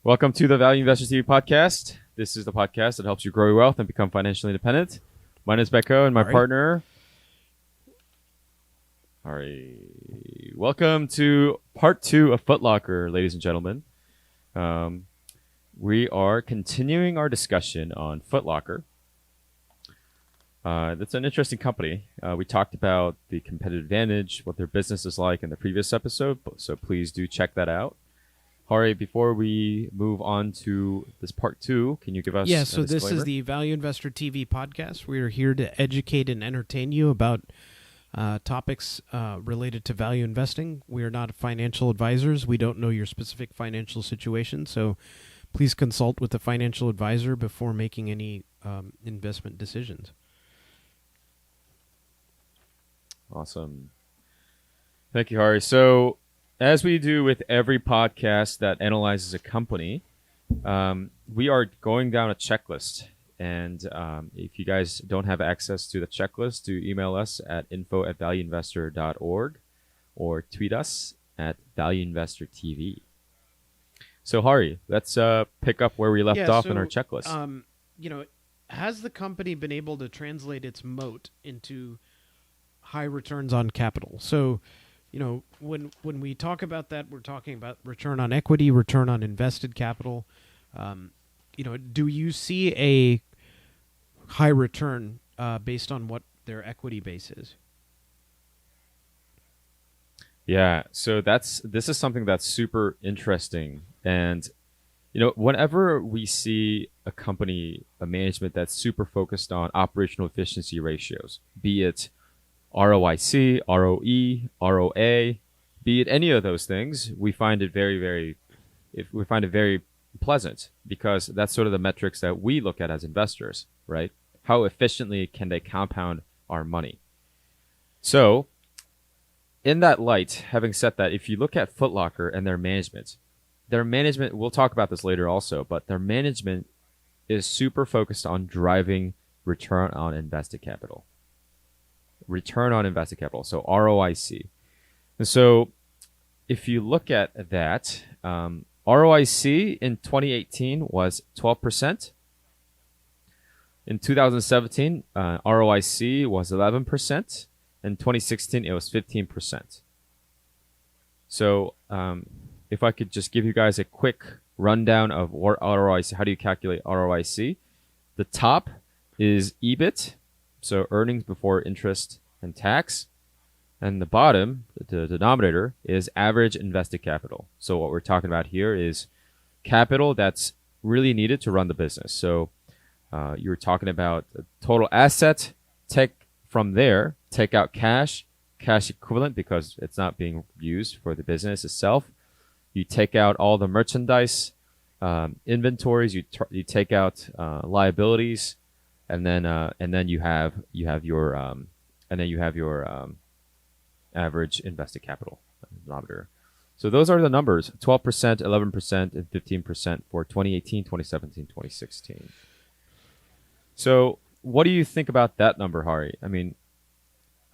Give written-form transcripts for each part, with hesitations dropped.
Welcome to the Value Investor TV podcast. This is the podcast that helps you grow your wealth and become financially independent. My name is Becco and my partner. All right. Welcome to part 2 of Footlocker, ladies and gentlemen. We are continuing our discussion on Footlocker. That's an interesting company. We talked about the competitive advantage, what their business is like in the previous episode, so please do check that out. Hari, before we move on to this part 2, can you give us so this is the Value Investor TV podcast. We are here to educate and entertain you about topics related to value investing. We are not financial advisors. We don't know your specific financial situation, so please consult with a financial advisor before making any investment decisions. Awesome. Thank you, Hari. So, as we do with every podcast that analyzes a company, we are going down a checklist. And if you guys don't have access to the checklist, do email us at info@valueinvestor.org or tweet us at valueinvestortv. So, Hari, let's pick up where we left off in our checklist. Has the company been able to translate its moat into high returns on capital? So, when we talk about that, we're talking about return on equity, return on invested capital. Do you see a high return based on what their equity base is? Yeah, so this is something that's super interesting. And, whenever we see a company, a management that's super focused on operational efficiency ratios, be it ROIC, ROE, ROA, be it any of those things, we find it very pleasant, because that's sort of the metrics that we look at as investors, right? How efficiently can they compound our money? So, in that light, having said that, if you look at Footlocker and their management, we'll talk about this later also, but their management is super focused on driving return on invested capital. Return on invested capital, so ROIC. And so if you look at that, ROIC in 2018 was 12%. In 2017, ROIC was 11%. In 2016, it was 15%. So if I could just give you guys a quick rundown of what ROIC, how do you calculate ROIC? The top is EBIT, so earnings before interest and tax. And the bottom, the denominator, is average invested capital. So what we're talking about here is capital that's really needed to run the business. So you're talking about total asset, take out cash equivalent because it's not being used for the business itself. You take out all the merchandise, inventories, you take out liabilities, and then you have your average invested capital denominator. So those are the numbers: 12%, 11%, and 15% for 2018, 2017, 2016. So what do you think about that number, Hari? I mean,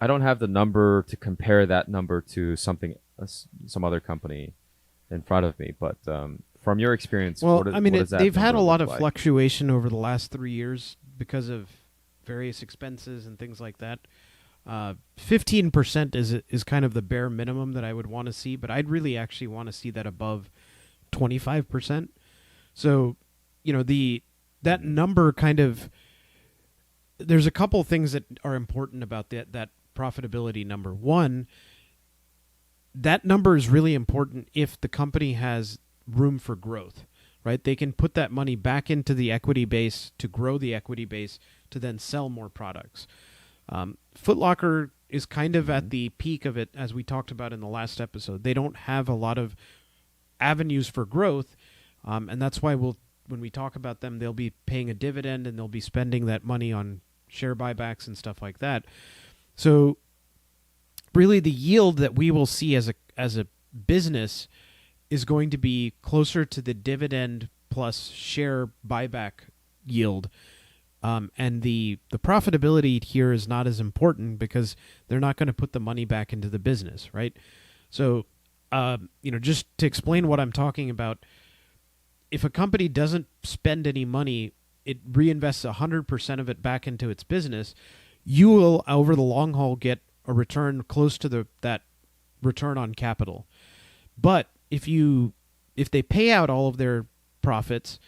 I don't have the number to compare that number to some other company in front of me, but from your experience, what does that they've had a lot of like? fluctuation over the last 3 years because of various expenses and things like that. 15% is kind of the bare minimum that I would want to see, but I'd really actually want to see that above 25%. So, that number kind of, there's a couple things that are important about that profitability number. One, that number is really important if the company has room for growth, right? They can put that money back into the equity base to grow the equity base to then sell more products. Footlocker is kind of at the peak of it, as we talked about in the last episode. They don't have a lot of avenues for growth, and that's why when we talk about them, they'll be paying a dividend and they'll be spending that money on share buybacks and stuff like that. So really the yield that we will see as a business is going to be closer to the dividend plus share buyback yield. And the profitability here is not as important because they're not going to put the money back into the business, right? So, just to explain what I'm talking about, if a company doesn't spend any money, it reinvests 100% of it back into its business, you will, over the long haul, get a return close to that return on capital. But if they pay out all of their profits,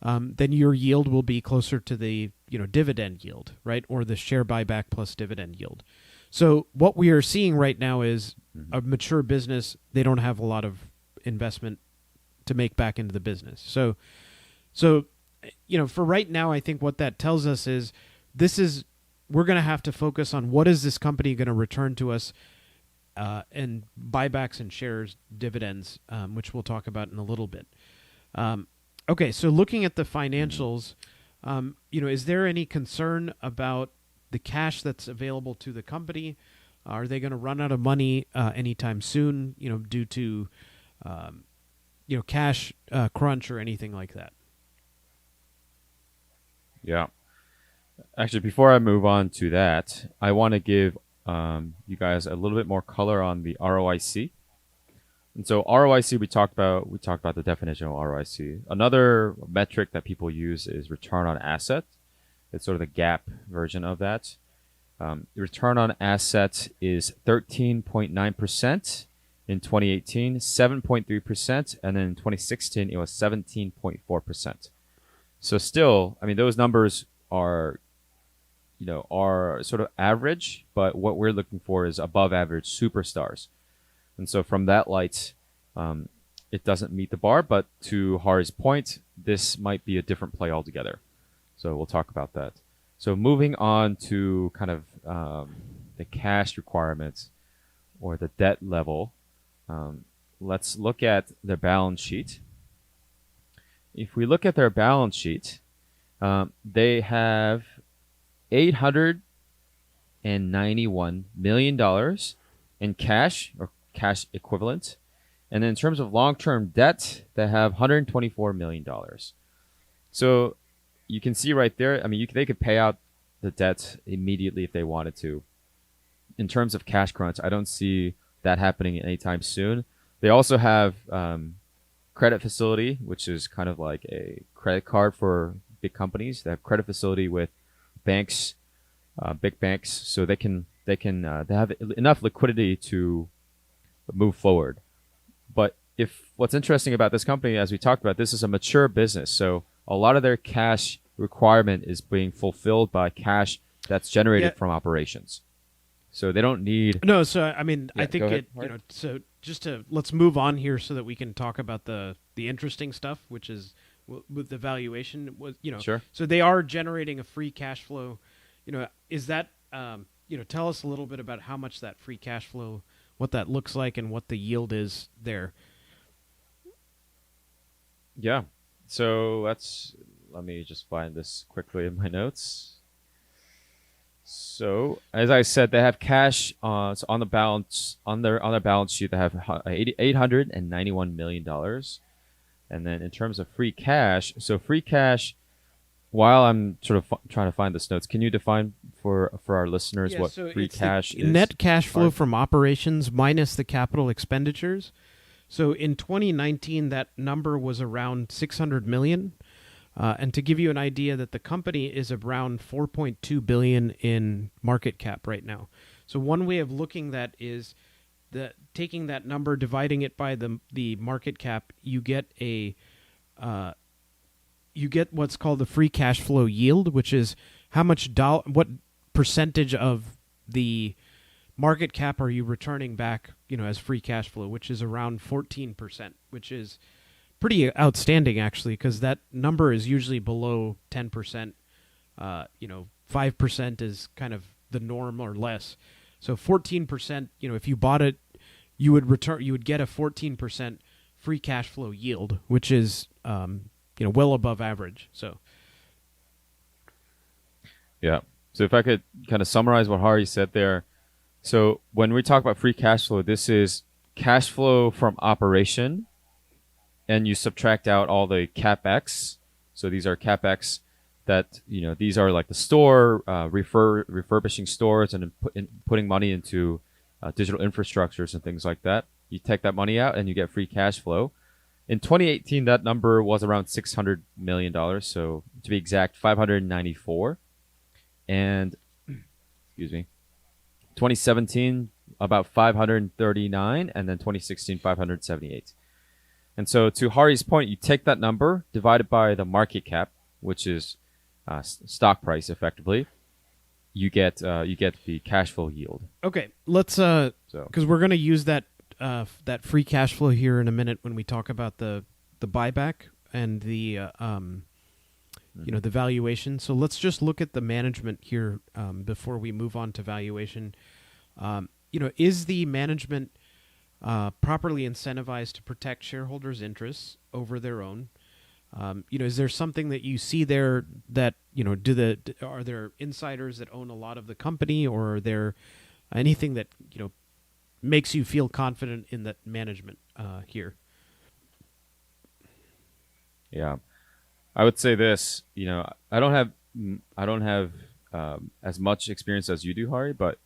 then your yield will be closer to the dividend yield, right, or the share buyback plus dividend yield. So what we are seeing right now is a mature business. They don't have a lot of investment to make back into the business. So for right now, I think what that tells us is we're going to have to focus on what is this company going to return to us, and buybacks and shares, dividends, which we'll talk about in a little bit. Okay, so looking at the financials, is there any concern about the cash that's available to the company? Are they going to run out of money anytime soon, due to cash crunch or anything like that? Yeah. Actually, before I move on to that, I want to give you guys a little bit more color on the ROIC. And so ROIC, we talked about the definition of ROIC. Another metric that people use is return on asset. It's sort of the GAAP version of that. The return on asset is 13.9% in 2018, 7.3%, and then in 2016 it was 17.4%. So still, I mean, those numbers are sort of average, but what we're looking for is above average superstars. And so from that light, it doesn't meet the bar, but to Hari's point, this might be a different play altogether. So we'll talk about that. So moving on to kind of the cash requirements or the debt level, let's look at their balance sheet. If we look at their balance sheet, they have $891 million in cash or cash equivalent. And then in terms of long-term debt, they have $124 million. So you can see right there, I mean, they could pay out the debt immediately if they wanted to. In terms of cash crunch, I don't see that happening anytime soon. They also have credit facility, which is kind of like a credit card for big companies. They have credit facility with banks, big banks, so they have enough liquidity to move forward. But what's interesting about this company, as we talked about, this is a mature business, so a lot of their cash requirement is being fulfilled by cash that's generated from operations. So they don't need. No, so I mean, I think so let's move on here so that we can talk about the interesting stuff, which is with the valuation. Sure. So they are generating a free cash flow. Is that tell us a little bit about how much that free cash flow, what that looks like, and what the yield is there. Yeah. So let me just find this quickly in my notes. So as I said, they have cash on the balance on their balance sheet. They have $891 million, and then in terms of free cash, while I'm sort of trying to find this notes, can you define for our listeners what free cash is? Net cash flow from operations minus the capital expenditures. So in 2019, that number was around $600 million. And to give you an idea that the company is around $4.2 billion in market cap right now. So one way of looking at that is taking that number, dividing it by the market cap, you get what's called the free cash flow yield, which is what percentage of the market cap are you returning back, as free cash flow, which is around 14%, which is pretty outstanding, actually, because that number is usually below 10%. 5% is kind of the norm or less. So 14%, if you bought it, you would get a 14% free cash flow yield, which is well above average. So yeah. So if I could kind of summarize what Hari said there. So when we talk about free cash flow, this is cash flow from operation, and you subtract out all the CapEx. So these are CapEx that, these are like the store, refurbishing stores and putting money into digital infrastructures and things like that. You take that money out and you get free cash flow. In 2018, that number was around $600 million. So to be exact, 594. And, excuse me, 2017, about 539. And then 2016, 578. And so to Hari's point, you take that number, divide it by the market cap, which is stock price effectively. You get the cash flow yield. Okay, let's because we're going to use that free cash flow here in a minute when we talk about the buyback and the the valuation. So let's just look at the management here before we move on to valuation. Is the management properly incentivized to protect shareholders' interests over their own? Is there something that you see there that are there insiders that own a lot of the company, or are there anything that makes you feel confident in that management here? Yeah, I would say this. I don't have as much experience as you do, Hari, but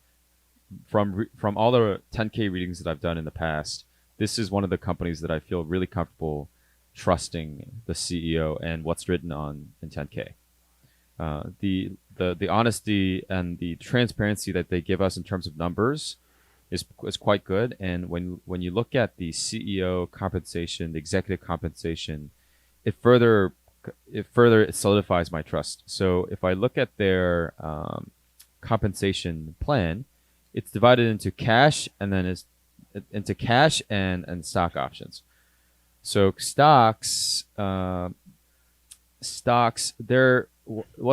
from all the 10K readings that I've done in the past, this is one of the companies that I feel really comfortable trusting the CEO and what's written in 10K. The honesty and the transparency that they give us in terms of numbers is quite good. And when you look at the CEO compensation, the executive compensation, it further solidifies my trust. So if I look at their compensation plan, it's divided into cash and then into cash and stock options. So stocks, what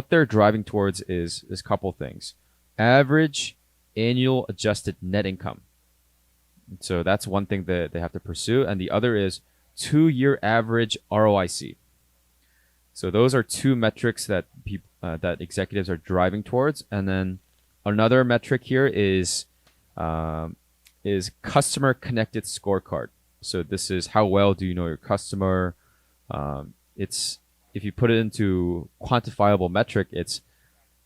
they're driving towards is a couple things: average annual adjusted net income. So that's one thing that they have to pursue, and the other is 2-year average ROIC. So those are two metrics that that executives are driving towards, and then another metric here is customer connected scorecard. So this is how well do you know your customer. It's, if you put it into quantifiable metric, it's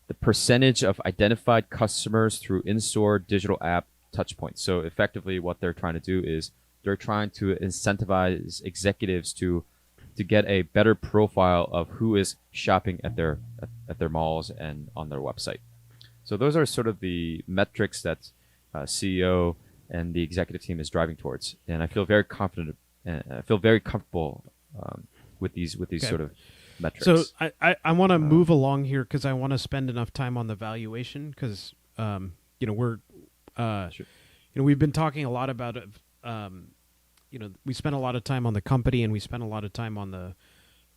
the percentage of identified customers through in-store digital app touchpoints. So effectively what they're trying to do is they're trying to incentivize executives to get a better profile of who is shopping at their malls and on their website. So those are sort of the metrics that CEO and the executive team is driving towards, and I feel very confident and I feel very comfortable with these okay. Sort of metrics. So I want to move along here because I want to spend enough time on the valuation because we're sure. We've been talking a lot about we spent a lot of time on the company and we spent a lot of time on the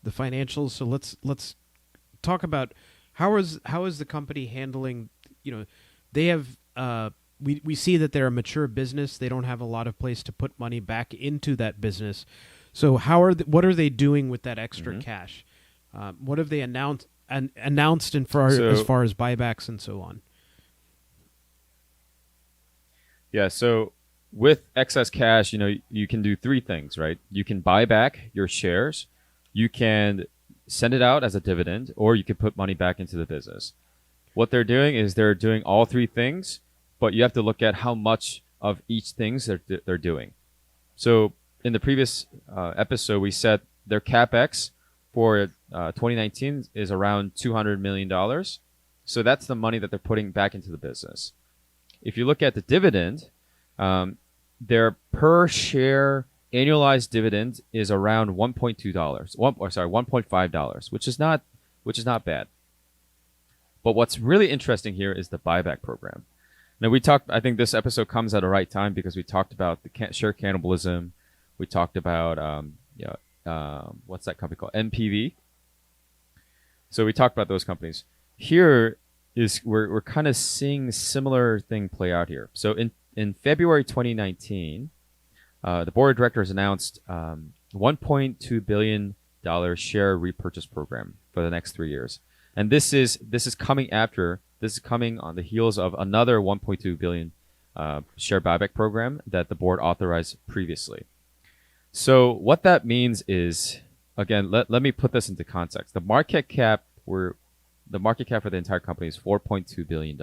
financials. So let's talk about how is the company handling. They have. We see that they're a mature business. They don't have a lot of place to put money back into that business. So what are they doing with that extra cash? What have they announced as far as buybacks and so on? Yeah, so with excess cash, you can do three things, right? You can buy back your shares, you can send it out as a dividend, or you can put money back into the business. What they're doing is they're doing all three things, but you have to look at how much of each things they're doing. So in the previous episode, we said their CapEx for 2019 is around $200 million. So that's the money that they're putting back into the business. If you look at the dividend, their per share annualized dividend is around $1.5, which is not bad. But what's really interesting here is the buyback program. Now I think this episode comes at a right time because we talked about the share cannibalism. We talked about what's that company called? NPV. So we talked about those companies. Here is we're kind of seeing a similar thing play out here. So in February 2019, the board of directors announced $1.2 billion share repurchase program for the next 3 years. And this is coming on the heels of another $1.2 billion share buyback program that the board authorized previously. So what that means is, again, let me put this into context. The market cap for the entire company is $4.2 billion.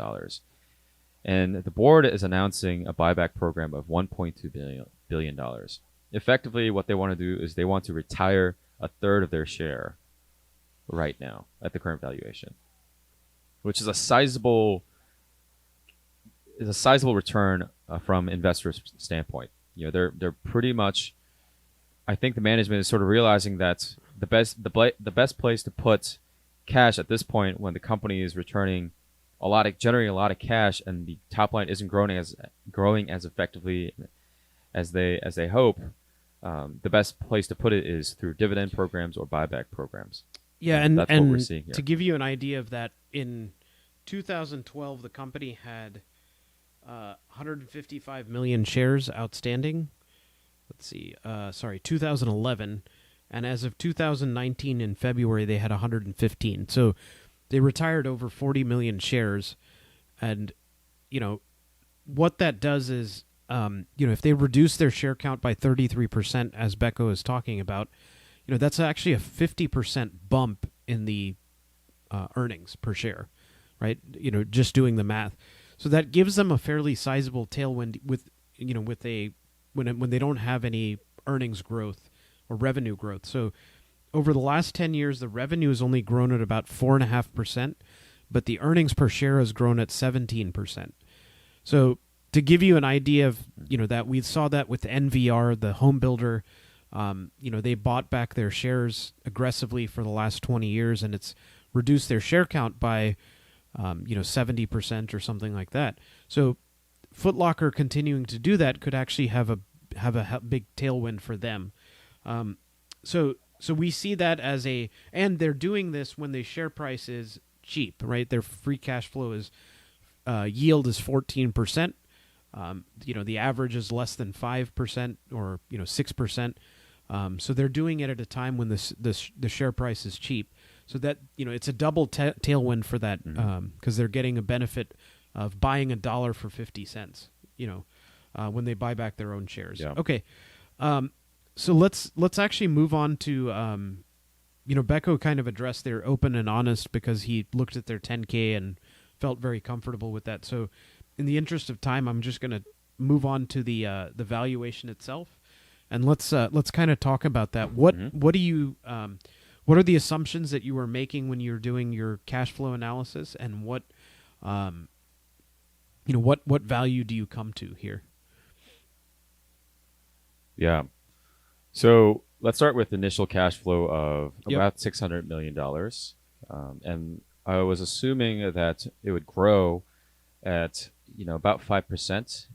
And the board is announcing a buyback program of $1.2 billion. effectively what they want to do is they want to retire a third of their share right now at the current valuation, which is a sizable return from investors' standpoint. You know, they're pretty much. I think the management is sort of realizing that the best place to put cash at this point, when the company is generating a lot of cash, and the top line isn't growing as effectively as they hope. The best place to put it is through dividend programs or buyback programs. Yeah, and that's what we're seeing here. To give you an idea of that, in 2012, the company had 155 million shares outstanding. Let's see, 2011, and as of 2019 in February, they had 115. So they retired over 40 million shares, and what that does is, if they reduce their share count by 33%, as Becco is talking about, that's actually a 50% bump in the earnings per share, right? Just doing the math. So that gives them a fairly sizable tailwind when they don't have any earnings growth or revenue growth. So over the last 10 years, the revenue has only grown at about 4.5%, but the earnings per share has grown at 17%. So to give you an idea of, that we saw that with NVR, the home builder, they bought back their shares aggressively for the last 20 years, and it's reduced their share count by, 70% or something like that. So Footlocker continuing to do that could actually have a big tailwind for them. So we see that as and they're doing this when the share price is cheap, right? Their free cash flow is yield is 14%. The average is less than 5% or 6%. So they're doing it at a time when the share price is cheap. So that it's a double tailwind for that, because they're getting a benefit of buying $1 for 50 cents. When they buy back their own shares. Yeah. Okay. So let's actually move on to Becco kind of addressed their open and honest because he looked at their 10K and felt very comfortable with that. So in the interest of time, I'm just going to move on to the valuation itself, and let's kind of talk about that. What do you what are the assumptions that you were making when you're doing your cash flow analysis, and what what value do you come to here? Yeah. So let's start with initial cash flow of about $600 million. And I was assuming that it would grow at, about 5%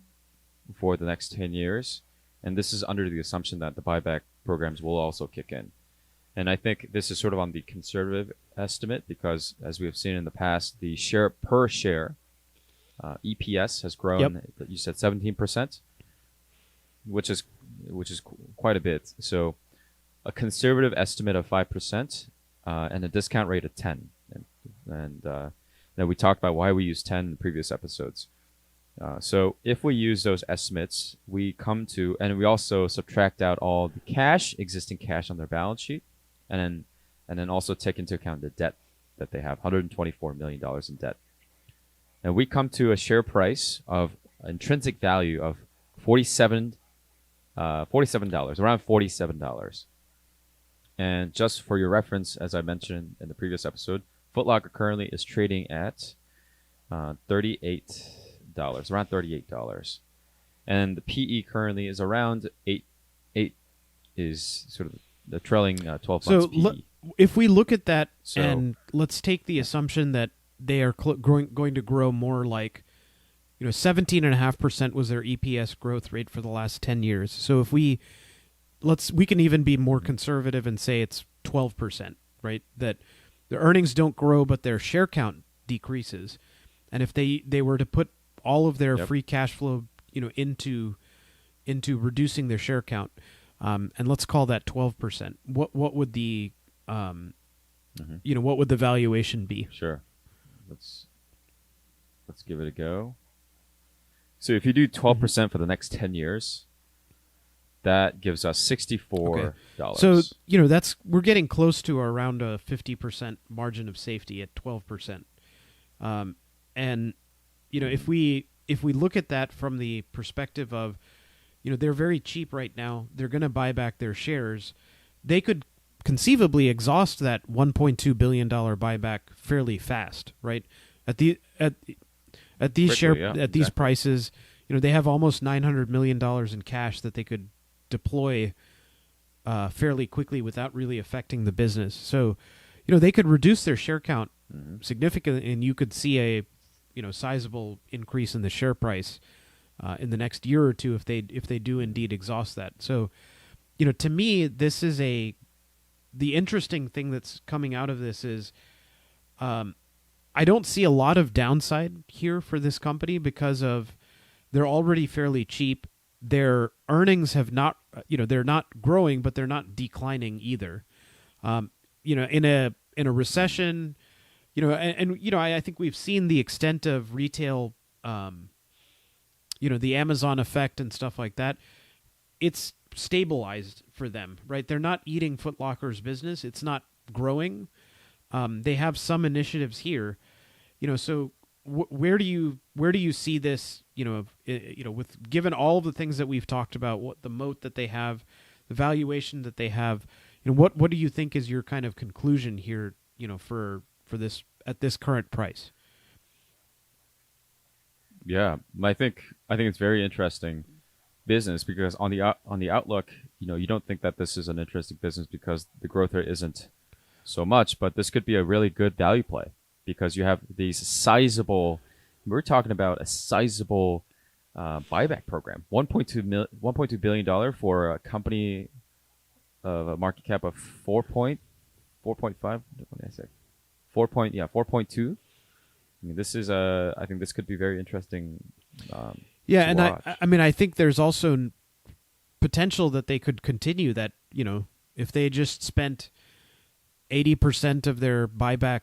for the next 10 years. And this is under the assumption that the buyback programs will also kick in. And I think this is sort of on the conservative estimate because, as we have seen in the past, the share per share, EPS, has grown, you said 17%, which is quite a bit. So a conservative estimate of 5% and a discount rate of 10. And then we talked about why we use 10 in the previous episodes. So if we use those estimates, we come to, and we also subtract out all the existing cash on their balance sheet, and then also take into account the debt that they have, $124 million in debt. And we come to a share price of intrinsic value of $47, around $47. And just for your reference, as I mentioned in the previous episode, Footlocker currently is trading at $38, around $38. And the PE currently is around 8 is sort of the trailing 12 months PE. If we look at that, and let's take the assumption that they are going to grow more like, 17.5% was their EPS growth rate for the last 10 years. So if we can even be more conservative and say it's 12%, right? That the earnings don't grow, but their share count decreases. And if they were to put all of their free cash flow, into reducing their share count, and let's call that 12%, what would the what would the valuation be? Sure. Let's give it a go. So if you do 12% for the next 10 years, that gives us $64. Okay. So, we're getting close to around a 50% margin of safety at 12%. And if we look at that from the perspective of, they're very cheap right now. They're going to buy back their shares. They could conceivably exhaust that $1.2 billion buyback fairly fast, right? At these Quickly, prices, they have almost $900 million in cash that they could deploy fairly quickly without really affecting the business. So, they could reduce their share count significantly, and you could see a sizable increase in the share price in the next year or two if they do indeed exhaust that. So, to me, this is the interesting thing that's coming out of this is I don't see a lot of downside here for this company because of they're already fairly cheap. Their earnings have not, they're not growing, but they're not declining either. In a recession, I think we've seen the extent of retail, the Amazon effect and stuff like that. It's stabilized for them, right? They're not eating Footlocker's business. It's not growing. They have some initiatives here, so where do you see this, with given all of the things that we've talked about, what the moat that they have, the valuation that they have, what do you think is your kind of conclusion here, for this at this current price? Yeah, I think it's very interesting business because on the outlook, you don't think that this is an interesting business because the growth rate isn't so much, but this could be a really good value play because you have these sizable. We're talking about a sizable buyback program, $1.2 billion for a company of a market cap of 4.5. What did I say? 4.2. I mean, this is I think this could be very interesting. Yeah, and I think there's also potential that they could continue that. If they just spent 80% of their buyback,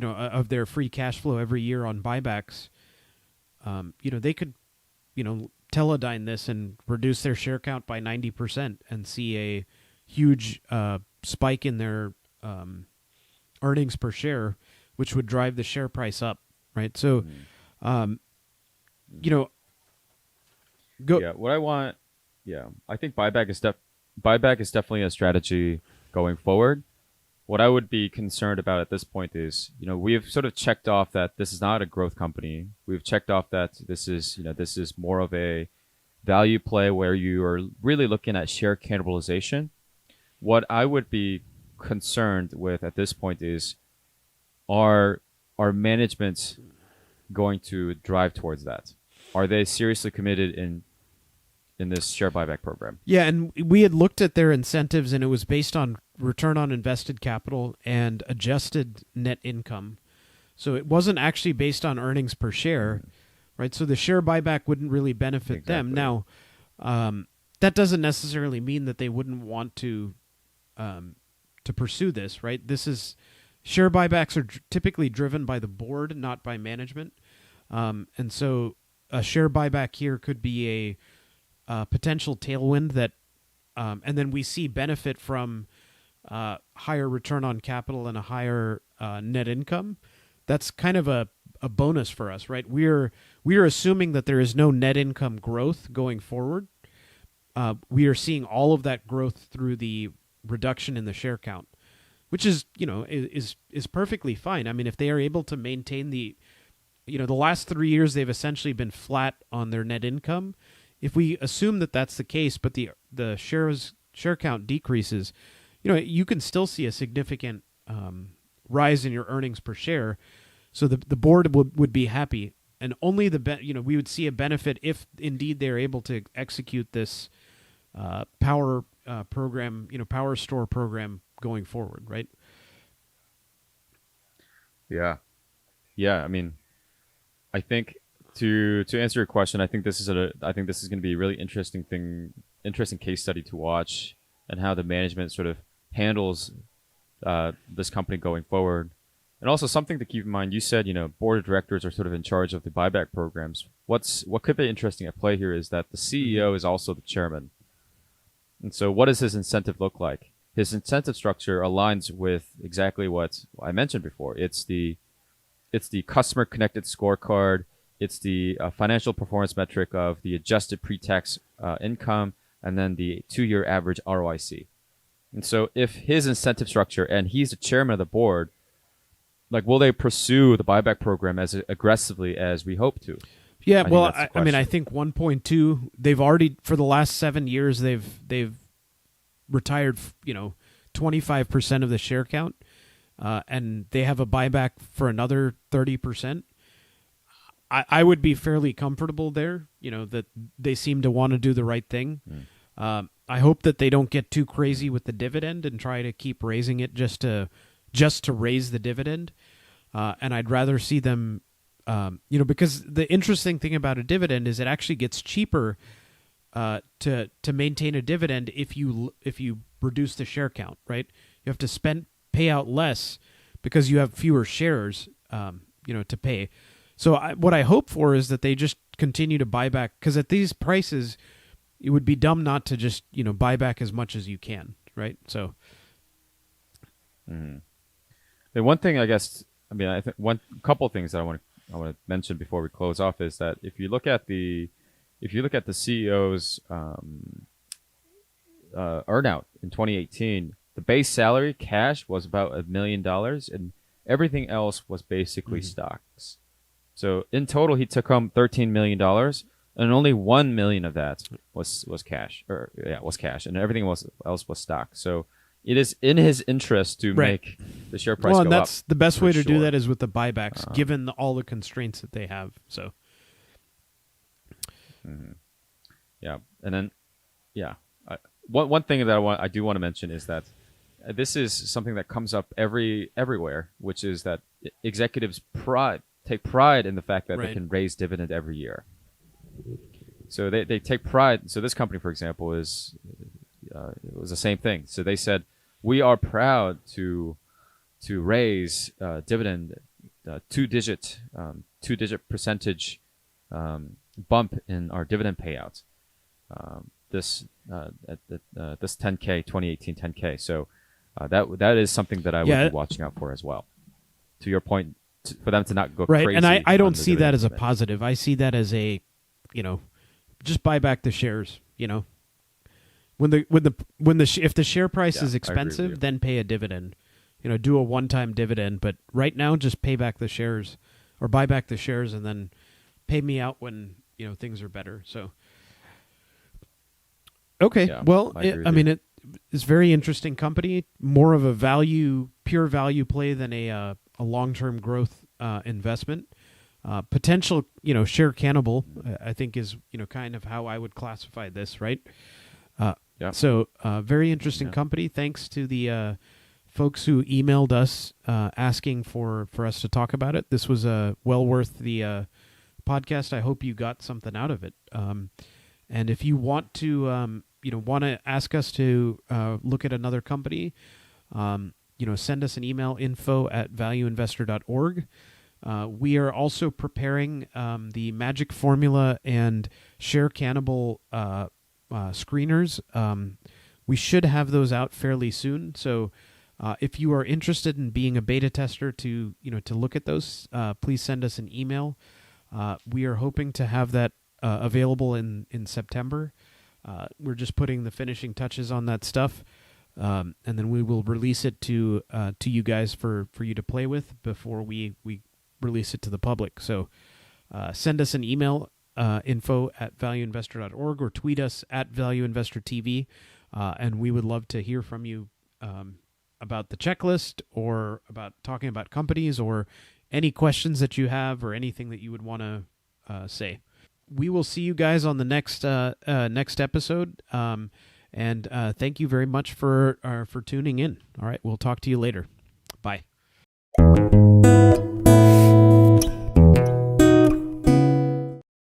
of their free cash flow every year on buybacks, they could, Teledyne this and reduce their share count by 90% and see a huge spike in their earnings per share, which would drive the share price up, right? So, go. Yeah, what I want. Yeah, I think buyback is definitely a strategy going forward. What I would be concerned about at this point is, we've sort of checked off that this is not a growth company. We've checked off that this is more of a value play where you are really looking at share cannibalization. What I would be concerned with at this point is, are management going to drive towards that? Are they seriously committed in this share buyback program? Yeah, and we had looked at their incentives, and it was based on return on invested capital and adjusted net income. So it wasn't actually based on earnings per share, right? So the share buyback wouldn't really benefit them. Now, that doesn't necessarily mean that they wouldn't want to pursue this, right? Share buybacks are typically driven by the board, not by management. And so a share buyback here could be a potential tailwind that, and then we see benefit from higher return on capital and a higher net income. That's kind of a bonus for us, right? We're assuming that there is no net income growth going forward. We are seeing all of that growth through the reduction in the share count, which is perfectly fine. I mean, if they are able to maintain the last 3 years, they've essentially been flat on their net income. If we assume that that's the case, but the share count decreases, you can still see a significant rise in your earnings per share. So the board would be happy, and only we would see a benefit if indeed they're able to execute this power program, power store program going forward, right? Yeah. I mean, I think to answer your question, I think this is going to be a really interesting case study to watch, and how the management sort of handles this company going forward. And also something to keep in mind, you said, board of directors are sort of in charge of the buyback programs. What could be interesting at play here is that the CEO is also the chairman. And so what does his incentive look like? His incentive structure aligns with exactly what I mentioned before. It's the customer connected scorecard. it's the financial performance metric of the adjusted pre-tax income, and then the 2-year average ROIC. And so if his incentive structure, and he's the chairman of the board, like, will they pursue the buyback program as aggressively as we hope to? Yeah, well, I mean, I think 1.2, they've already, for the last 7 years, they've retired, 25% of the share count, and they have a buyback for another 30%. I would be fairly comfortable there, that they seem to want to do the right thing. I hope that they don't get too crazy with the dividend and try to keep raising it just to raise the dividend. And I'd rather see them, because the interesting thing about a dividend is it actually gets cheaper to maintain a dividend if you reduce the share count, right? You have to pay out less because you have fewer shares, to pay. So what I hope for is that they just continue to buy back, because at these prices, it would be dumb not to just buy back as much as you can, right? So, the one thing, I guess, I think couple things that I want to mention before we close off is that if you look at the CEO's earnout in 2018, the base salary cash was about $1 million, and everything else was basically stocks. So in total, he took home $13 million, and only $1 million of that was cash, and everything else was stock. So it is in his interest to make the share price go up. Well, that's the best way to do that is with the buybacks, given all the constraints that they have. So, yeah, and then one thing that I do want to mention is that this is something that comes up everywhere, which is that executives take pride in the fact that they can raise dividend every year. So they take pride. So this company, for example, it was the same thing. So they said, we are proud to raise dividend two-digit percentage bump in our dividend payouts. This 10K 2018 10K. So that is something that I would be watching out for as well. To your point, for them to not go crazy. And I don't see that as a positive. I see that as a, just buy back the shares. If the share price is expensive, then pay a dividend. Do a one-time dividend. But right now, just pay back the shares, or buy back the shares, and then pay me out when things are better. So, okay, it's a very interesting company. More of a pure value play than a long-term growth investment. Potential, share cannibal, I think is, kind of how I would classify this, right? So, very interesting company. Thanks to the folks who emailed us asking for us to talk about it. This was well worth the podcast. I hope you got something out of it. And if you want to, ask us to look at another company, send us an email, info@valueinvestor.org. We are also preparing the Magic Formula and Share Cannibal screeners. We should have those out fairly soon. So if you are interested in being a beta tester to look at those, please send us an email. We are hoping to have that available in September. We're just putting the finishing touches on that stuff. And then we will release it to you guys for you to play with before we release it to the public. So send us an email, info@valueinvestor.org, or tweet us @valueinvestortv, and we would love to hear from you about the checklist, or about talking about companies, or any questions that you have, or anything that you would want to say. We will see you guys on the next episode. And thank you very much for tuning in. All right, we'll talk to you later. Bye.